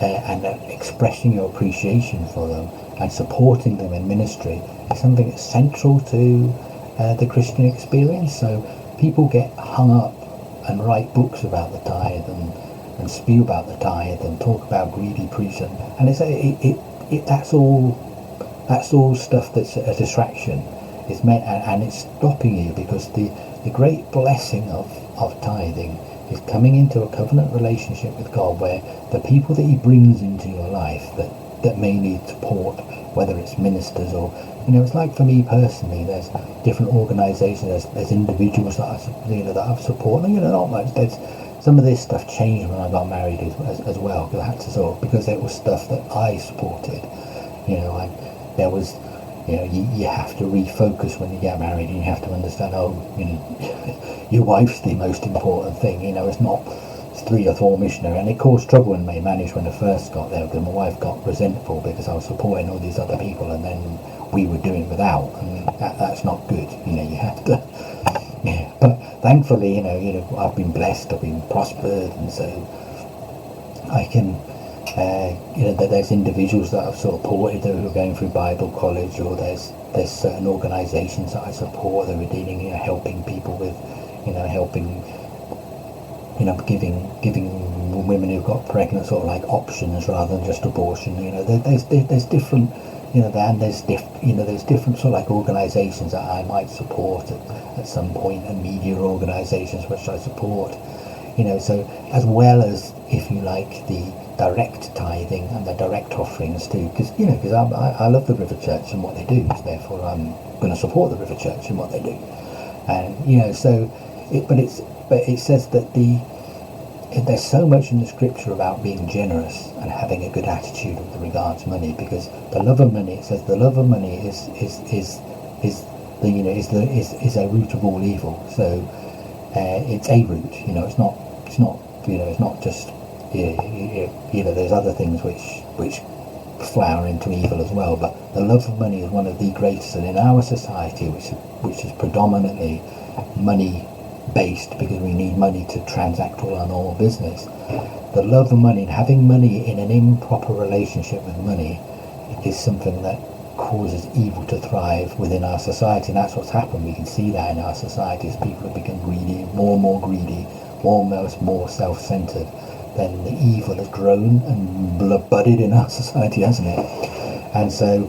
and expressing your appreciation for them and supporting them in ministry is something that's central to the Christian experience. So people get hung up and write books about the tithe and spew about the tithe and talk about greedy priests, and that's all stuff that's a distraction. It's meant, and it's stopping you, because the great blessing of tithing is coming into a covenant relationship with God, where the people that he brings into your life that may need support, whether it's ministers or, it's like for me personally, there's different organisations, there's individuals that I've supported, not much. There's some of this stuff changed when I got married as well, because I had to because it was stuff that I supported. There was you have to refocus when you get married, and you have to understand, your wife's the most important thing. It's not 3 or 4 missionary, and it caused trouble in my marriage when I first got there, because my wife got resentful because I was supporting all these other people, and then we were doing without, and that's not good. You have to. Yeah, but thankfully, I've been blessed, I've been prospered, and so I can. That there's individuals that I've supported who are going through Bible college, or there's certain organisations that I support that are dealing, helping people with, helping, giving women who've got pregnant like options rather than just abortion. There's different, and there's different organisations that I might support at some point, and media organisations which I support. So as well as, if you like, the direct tithing and the direct offerings too, because I love the River Church and what they do, so therefore I'm going to support the River Church and what they do. And but it says that there's so much in the scripture about being generous and having a good attitude with regards to money, because the love of money, it says the love of money is a root of all evil. So it's a root, it's not just there's other things which flower into evil as well, but the love of money is one of the greatest. And in our society, which is predominantly money based, because we need money to transact all our normal business, the love of money and having money in an improper relationship with money is something that causes evil to thrive within our society. And that's what's happened. We can see that in our society as people have become greedy, more and more greedy, almost more self-centered. Then the evil has grown and budded in our society, hasn't it? And so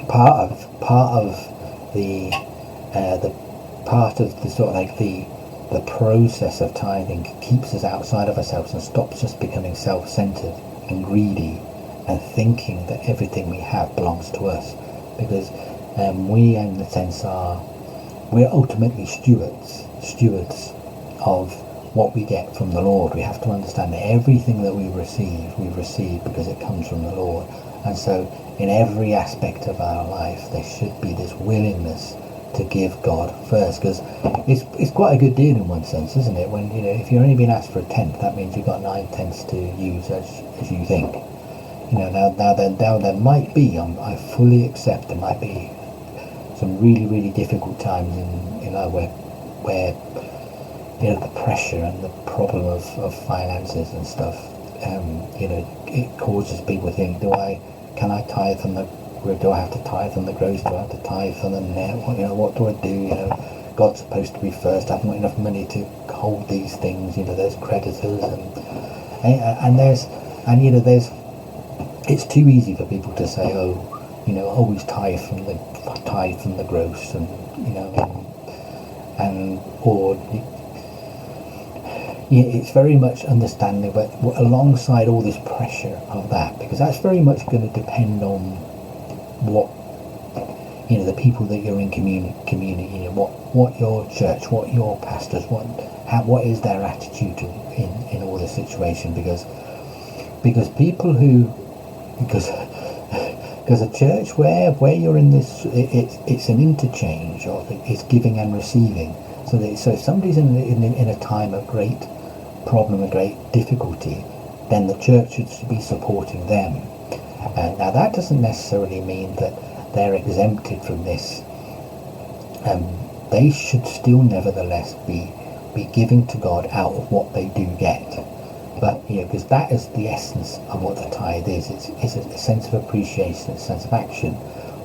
part of the process of tithing keeps us outside of ourselves and stops us becoming self-centered and greedy and thinking that everything we have belongs to us, because we, in the sense, we're ultimately stewards of what we get from the Lord. We have to understand that everything that we receive because it comes from the Lord. And so in every aspect of our life there should be this willingness to give God first, because it's quite a good deal in one sense, isn't it? When if you're only being asked for a tenth, that means you've got 9/10 to use as you think. Now there might be, I fully accept, there might be some really, really difficult times in where the pressure and the problem of finances and stuff, it causes people to think, do I tithe on the, do I have to tithe on the gross, do I have to tithe on the net, what do I do, God's supposed to be first, I haven't got enough money to hold these things, there's creditors there's it's too easy for people to say, always tithe from the gross, it's very much understanding, but alongside all this pressure of that, because that's very much going to depend on what the people that you're in community, what your church, what your pastors, what is their attitude in all this situation, because a church where you're in this, it's an interchange of it's giving and receiving. So if somebody's in a time of great problem, a great difficulty, then the church should be supporting them. Now that doesn't necessarily mean that they're exempted from this. They should still nevertheless be giving to God out of what they do get. But because that is the essence of what the tithe is. It's a sense of appreciation, a sense of action.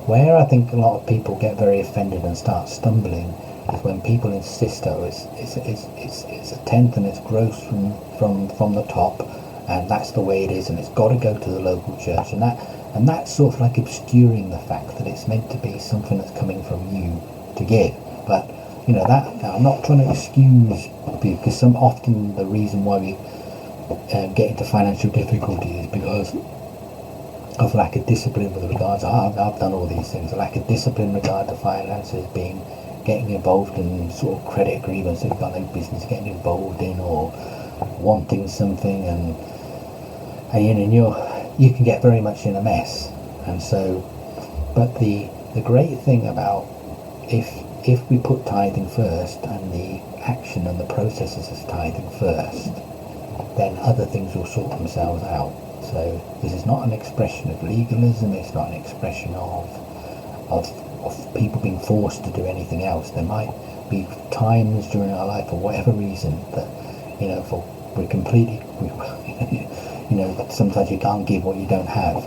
Where I think a lot of people get very offended and start stumbling is when people insist, it's a tenth and it's gross from the top, and that's the way it is, and it's got to go to the local church, and that's sort of like obscuring the fact that it's meant to be something that's coming from you to give. But that I'm not trying to excuse people, because often the reason why we get into financial difficulty is because of lack of discipline with regards to, I've done all these things, a lack of discipline in regard to finances, getting involved in sort of credit agreements that you've got no business getting involved in, or wanting something, and you can get very much in a mess. And so But the great thing about if we put tithing first, and the action and the processes of tithing first, then other things will sort themselves out. So this is not an expression of legalism. It's not an expression of people being forced to do anything else. There might be times during our life, for whatever reason, that we're completely, sometimes you can't give what you don't have.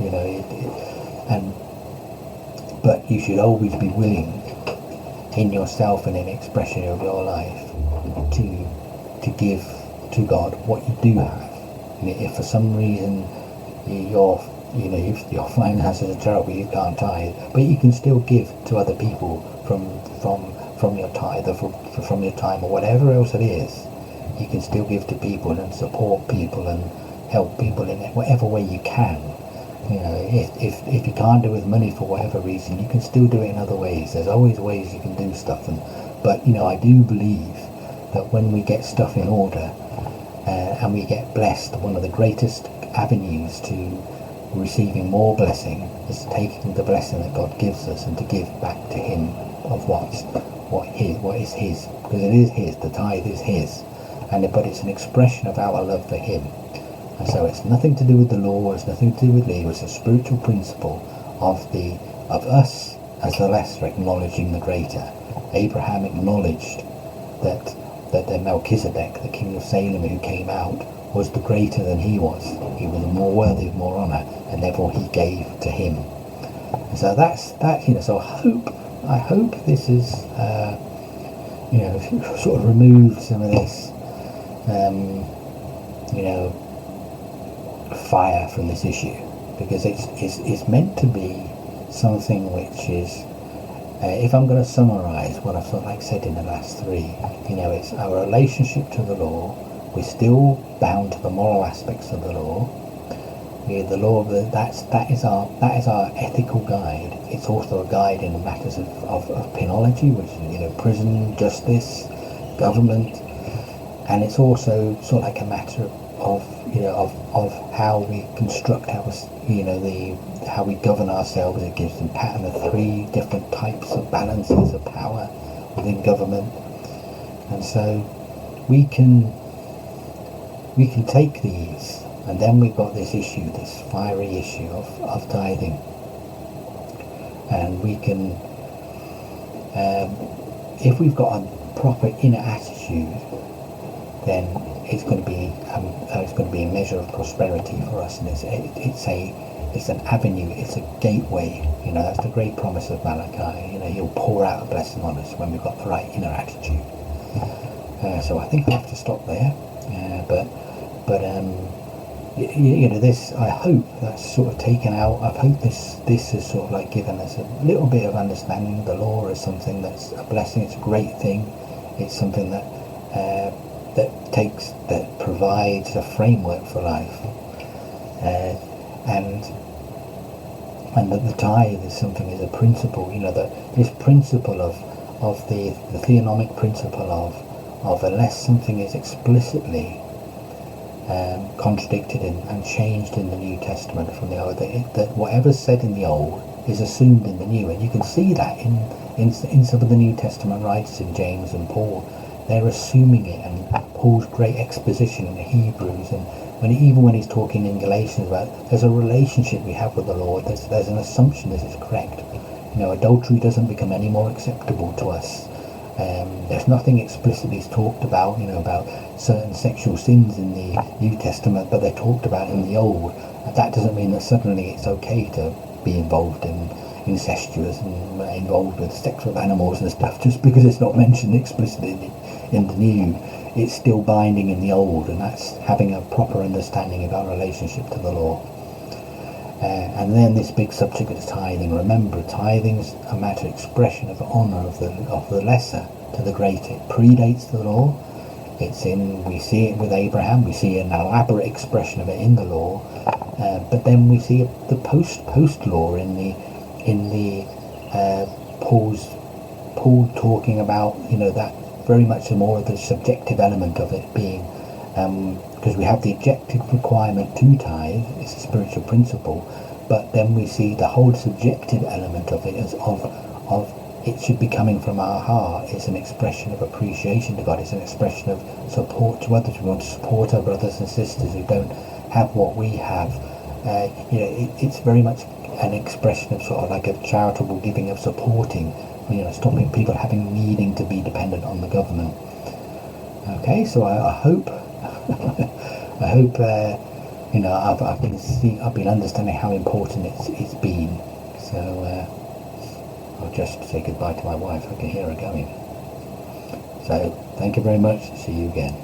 But you should always be willing, in yourself and in expression of your life, to give to God what you do have. If for some reason if your finances are terrible, you can't tithe, but you can still give to other people from your tithe, or from your time, or whatever else it is. You can still give to people and support people and help people in whatever way you can. If you can't do it with money for whatever reason, you can still do it in other ways. There's always ways you can do stuff. But I do believe that when we get stuff in order, and we get blessed, one of the greatest avenues to receiving more blessing is taking the blessing that God gives us and to give back to Him of what is His, because it is His. The tithe is His, but it's an expression of our love for Him. And so it's nothing to do with the law. It's nothing to do with legal. It's a spiritual principle of us as the lesser acknowledging the greater. Abraham acknowledged that the Melchizedek, the king of Salem who came out, was the greater than he was. He was more worthy of more honour, and therefore he gave to him. And so that's that. So I hope this is sort of removed some of this fire from this issue, because it's meant to be something which is, if I'm going to summarise what I've sort of said in the last three, it's our relationship to the law. We're still bound to the moral aspects of the law. The law that is our ethical guide. It's also a guide in matters of penology, which is prison, justice, government, and it's also sort of like a matter of how we construct how we govern ourselves. It gives them pattern of three different types of balances of power within government, and so we can take these, and then we've got this issue, this fiery issue of tithing, and we can, if we've got a proper inner attitude, then it's going to be a measure of prosperity for us, and it's an avenue, it's a gateway. That's the great promise of Malachi. He'll pour out a blessing on us when we've got the right inner attitude. So I think I have to stop there. But this, I hope that's sort of taken out. I hope this has sort of given us a little bit of understanding. The law is something that's a blessing. It's a great thing. It's something that provides a framework for life, and that the tithe is something, is a principle. This principle of the theonomic principle of unless something is explicitly contradicted and changed in the New Testament from the Old, that whatever's said in the Old is assumed in the New, and you can see that in some of the New Testament writers, in James and Paul. They're assuming it, and Paul's great exposition in the Hebrews, and even when he's talking in Galatians about there's a relationship we have with the Lord, there's an assumption this is correct. Adultery doesn't become any more acceptable to us. There's nothing explicitly talked about, about certain sexual sins in the New Testament, but they're talked about in the Old. That doesn't mean that suddenly it's okay to be involved in incestuous and involved with sex with animals and stuff just because it's not mentioned explicitly in the New. It's still binding in the Old, and that's having a proper understanding of our relationship to the law. And then this big subject is tithing. Remember, tithing's a matter expression of honour of the lesser to the greater. It predates the law. We see it with Abraham. We see an elaborate expression of it in the law. But then we see the post law in the Paul talking about that very much more of the subjective element of it being, because we have the objective requirement to tithe. It's a spiritual principle, but then we see the whole subjective element of it as of it should be coming from our heart. It's an expression of appreciation to God. It's an expression of support to others. We want to support our brothers and sisters who don't have what we have. It's very much an expression of sort of like a charitable giving, of supporting, stopping people needing to be dependent on the government. Okay, so I hope I hope I've been understanding how important it's been. So I'll just say goodbye to my wife. I can hear her going. So thank you very much. See you again.